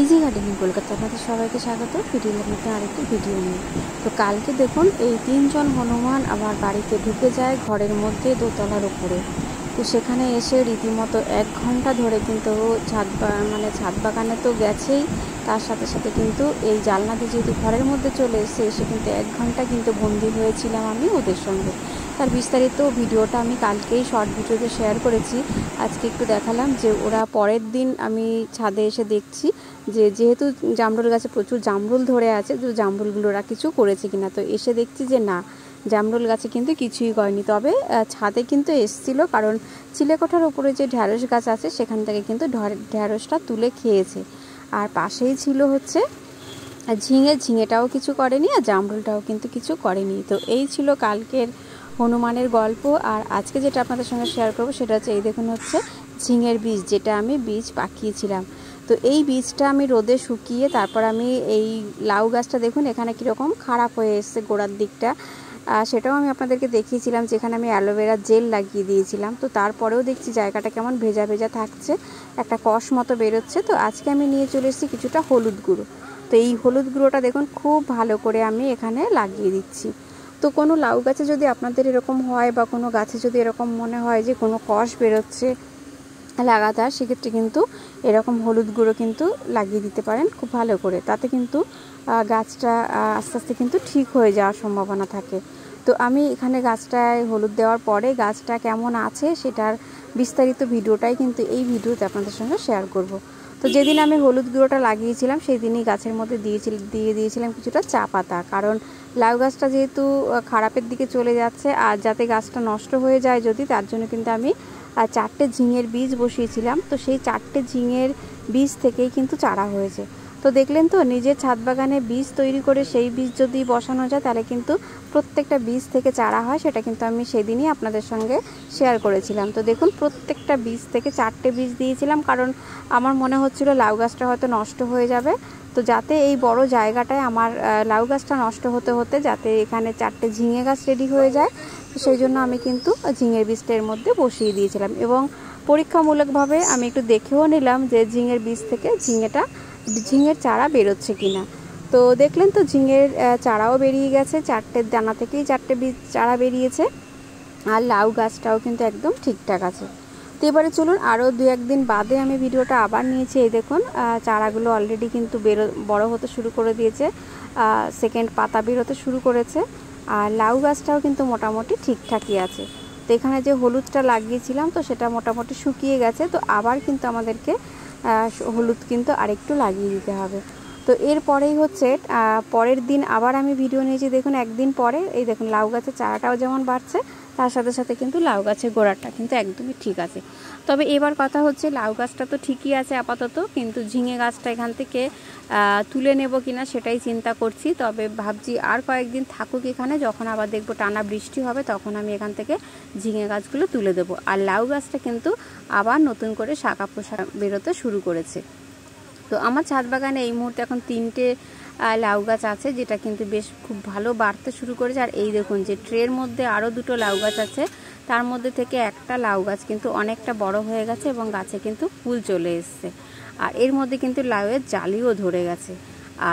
Easy gardening Kolkata আপনাদের সবাইকে স্বাগত। ভিডিওর মধ্যে আরেকটি ভিডিও নিয়ে। তো কালকে দেখুন এই 3 জন হনুমান আমার বাড়িতে ঢুকে যায় ঘরের মধ্যে দোতলার উপরে। তো সেখানে এসে রীতিমতো 1 ঘন্টা ধরে কিন্তু ছাদ বাগানে তো গেছেই, তার সাথে সাথে কিন্তু এই জানলাতে যেহেতু ঘরের মধ্যে চলে এসে কিন্তু 1 ঘন্টা কিন্তু বন্দি হয়েছিলাম আমি ওদের সঙ্গে। তার বিস্তারিত ভিডিওটা আমি কালকেই শর্ট ভিডিওতে শেয়ার করেছি। আজকে একটু দেখালাম যে ওরা পরের দিন আমি ছাদে এসে দেখছি যেহেতু জামরুল গাছে প্রচুর জামরুল ধরে আছে, যে জামরুলগুলো ওরা কিছু করেছে কিনা। তো এসে দেখছি যে না, জামরুল গাছে কিন্তু কিছুই করেনি। তবে ছাদে কিন্তু এসেছিলো, কারণ চিলেকোঠার উপরে যে ঢ্যাঁড়স গাছ আছে সেখান থেকে কিন্তু ঢ্যাঁড়সটা তুলে খেয়েছে। আর পাশেই ছিল হচ্ছে ঝিঙেটাও কিছু করেনি, আর জামরুলটাও কিন্তু কিছু করেনি। তো এই ছিল কালকের হনুমানের গল্প। আর আজকে যেটা আপনাদের সঙ্গে শেয়ার করবো সেটা হচ্ছে এই দেখুন হচ্ছে ঝিঙের বীজ, যেটা আমি বীজ পাকিয়েছিলাম। তো এই বীজটা আমি রোদে শুকিয়ে তারপর আমি এই লাউ গাছটা দেখুন এখানে কীরকম খারাপ হয়ে এসছে গোড়ার দিকটা, সেটাও আমি আপনাদেরকে দেখিয়েছিলাম, যেখানে আমি অ্যালোভেরা জেল লাগিয়ে দিয়েছিলাম। তো তারপরেও দেখছি জায়গাটা কেমন ভেজা ভেজা থাকছে, একটা কষ মতো বেরোচ্ছে। তো আজকে আমি নিয়ে চলে এসেছি কিছুটা হলুদ গুঁড়ো। তো এই হলুদ গুঁড়োটা দেখুন খুব ভালো করে আমি এখানে লাগিয়ে দিচ্ছি। তো কোনো লাউ গাছে যদি আপনাদের এরকম হয় বা কোনো গাছে যদি এরকম মনে হয় যে কোনো কষ বেরোচ্ছে লাগাতার, সেক্ষেত্রে কিন্তু এরকম হলুদ গুঁড়ো কিন্তু লাগিয়ে দিতে পারেন খুব ভালো করে। তাতে কিন্তু গাছটা আস্তে আস্তে কিন্তু ঠিক হয়ে যাওয়ার সম্ভাবনা থাকে। তো আমি এখানে গাছটায় হলুদ দেওয়ার পরে গাছটা কেমন আছে সেটার বিস্তারিত ভিডিওটাই কিন্তু এই ভিডিওতে আপনাদের সঙ্গে শেয়ার করব। তো যেদিন আমি হলুদ গুঁড়োটা লাগিয়েছিলাম সেই দিনই গাছের মধ্যে দিয়ে দিয়েছিলাম কিছুটা চা পাতা, কারণ লাউ গাছটা যেহেতু খারাপের দিকে চলে যাচ্ছে আর যাতে গাছটা নষ্ট হয়ে যায় যদি, তার জন্য কিন্তু আমি 4টে ঝিঙের বীজ বসিয়েছিলাম। তো সেই 4টে ঝিঙের বীজ থেকেই কিন্তু চারা হয়েছে। তো দেখলেন তো, নিজের ছাদ বাগানে বীজ তৈরি করে সেই বীজ যদি বসানো যায় তাহলে কিন্তু প্রত্যেকটা বীজ থেকে চারা হয়। সেটা কিন্তু আমি সেদিনই আপনাদের সঙ্গে শেয়ার করেছিলাম। তো দেখুন প্রত্যেকটা বীজ থেকে 4টে বীজ দিয়েছিলাম, কারণ আমার মনে হচ্ছিল লাউ গাছটা হয়তো নষ্ট হয়ে যাবে। তো যাতে এই বড় জায়গাটায় আমার লাউ গাছটা নষ্ট হতে হতে যাতে এখানে 4টে ঝিঙে গাছ রেডি হয়ে যায়, সেই জন্য আমি কিন্তু ঝিঙের বীজটা এর মধ্যে বসিয়ে দিয়েছিলাম। এবং পরীক্ষামূলকভাবে আমি একটু দেখেও নিলাম যে ঝিঙের বীজ থেকে ঝিঙের চারা বেরোচ্ছে কিনা। তো দেখলেন তো ঝিঙের চারাও বেরিয়ে গেছে, 4টে দানা থেকেই 4টে বীজ চারা বেরিয়েছে। আর লাউ গাছটাও কিন্তু একদম ঠিকঠাক আছে। তো এবারে চলুন আরও 2-1 দিন বাদে আমি ভিডিওটা আবার নিয়েছি। এই দেখুন চারাগুলো অলরেডি কিন্তু বড় হতে শুরু করে দিয়েছে, সেকেন্ড পাতা বেরোতে শুরু করেছে। আর লাউ গাছটাও কিন্তু মোটামুটি ঠিকঠাকই আছে। তো এখানে যে হলুদটা লাগিয়েছিলাম তো সেটা মোটামুটি শুকিয়ে গেছে। তো আবার কিন্তু আমাদেরকে হলুদ কিন্তু আরেকটু লাগিয়ে দিতে হবে। তো এরপরেই হচ্ছে পরের দিন আবার আমি ভিডিও নিয়েছি। দেখুন 1 দিন পরে এই দেখুন লাউ গাছের চারাটাও যেমন বাড়ছে, তার সাথে সাথে কিন্তু লাউ গাছের গোড়াটা কিন্তু একদমই ঠিক আছে। তবে এবার কথা হচ্ছে লাউ গাছটা তো ঠিকই আছে আপাতত, কিন্তু ঝিঙে গাছটা এখান থেকে তুলে নেব কিনা সেটাই চিন্তা করছি। তবে ভাবছি আর কয়েকদিন থাকুক এখানে, যখন আবার দেখবো টানা বৃষ্টি হবে তখন আমি এখান থেকে ঝিঙে গাছগুলো তুলে দেবো। আর লাউ গাছটা কিন্তু আবার নতুন করে শাখা পোশাক বেরোতে শুরু করেছে। তো আমার ছাদ বাগানে এই মুহূর্তে এখন 3টে লাউ গাছ আছে, যেটা কিন্তু বেশ খুব ভালো বাড়তে শুরু করেছে। আর এই দেখুন যে ট্রের মধ্যে আরও 2টো লাউ গাছ আছে, তার মধ্যে থেকে একটা লাউ গাছ কিন্তু অনেকটা বড় হয়ে গেছে এবং গাছে কিন্তু ফুল চলে এসছে। আর এর মধ্যে কিন্তু লাউয়ের জালিও ধরে গেছে।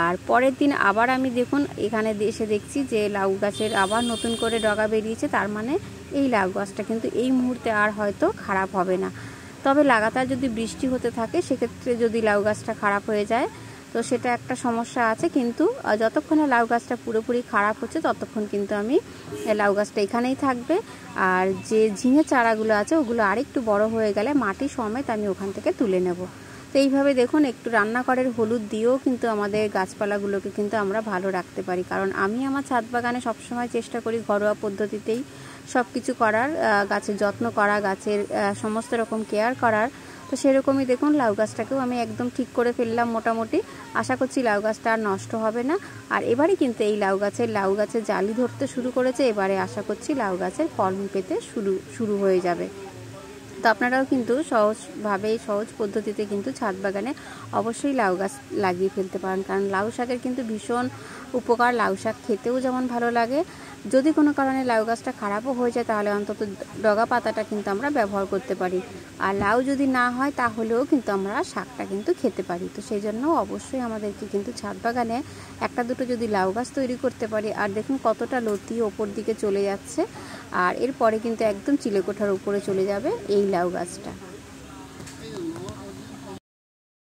আর পরের দিন আবার আমি দেখুন এখানে এসে দেখছি যে লাউ গাছের আবার নতুন করে ডগা বেরিয়েছে। তার মানে এই লাউ গাছটা কিন্তু এই মুহূর্তে আর হয়তো খারাপ হবে না। তবে লাগাতার যদি বৃষ্টি হতে থাকে সেক্ষেত্রে যদি লাউ গাছটা খারাপ হয়ে যায় তো সেটা একটা সমস্যা আছে। কিন্তু যতক্ষণে লাউ গাছটা পুরোপুরি খারাপ হচ্ছে ততক্ষণ কিন্তু আমি লাউ গাছটা এখানেই থাকবে। আর যে ঝিঙে চারাগুলো আছে ওগুলো আরেকটু বড় হয়ে গেলে মাটি সমেত আমি ওখান থেকে তুলে নেব। তো এইভাবে দেখুন একটু রান্নাঘরের হলুদ দিয়েও কিন্তু আমাদের গাছপালাগুলোকে কিন্তু আমরা ভালো রাখতে পারি। কারণ আমি আমার ছাদ বাগানে সবসময় চেষ্টা করি ঘরোয়া পদ্ধতিতেই সব কিছু করার, গাছের যত্ন করা, গাছের সমস্ত রকম কেয়ার করার। তো সেরকমই দেখুন লাউ গাছটাকেও আমি একদম ঠিক করে ফেললাম মোটামুটি। আশা করছি লাউ গাছটা আর নষ্ট হবে না। আর এবারে কিন্তু এই লাউ গাছের জালি ধরতে শুরু করেছে। এবারে আশা করছি লাউ গাছের ফলন পেতে শুরু হয়ে যাবে। তো আপনারাও কিন্তু সহজ পদ্ধতিতে কিন্তু ছাদ বাগানে অবশ্যই লাউ গাছ লাগিয়ে ফেলতে পারেন, কারণ লাউ শাকের কিন্তু ভীষণ উপকার। লাউ শাক খেতেও যেমন ভালো লাগে, যদি কোনো কারণে লাউ গাছটা খারাপও হয়ে যায় তাহলে অন্তত ডগা পাতাটা কিন্তু আমরা ব্যবহার করতে পারি। আর লাউ যদি না হয় তাহলেও কিন্তু আমরা শাকটা কিন্তু খেতে পারি। তো সেই জন্য অবশ্যই আমাদেরকে কিন্তু ছাদ বাগানে একটা দুটো যদি লাউ গাছ তৈরি করতে পারি। আর দেখুন কতটা লতি ওপর দিকে চলে যাচ্ছে, আর এরপরে কিন্তু একদম চিলেকোঠার উপরে চলে যাবে এই লাউ গাছটা।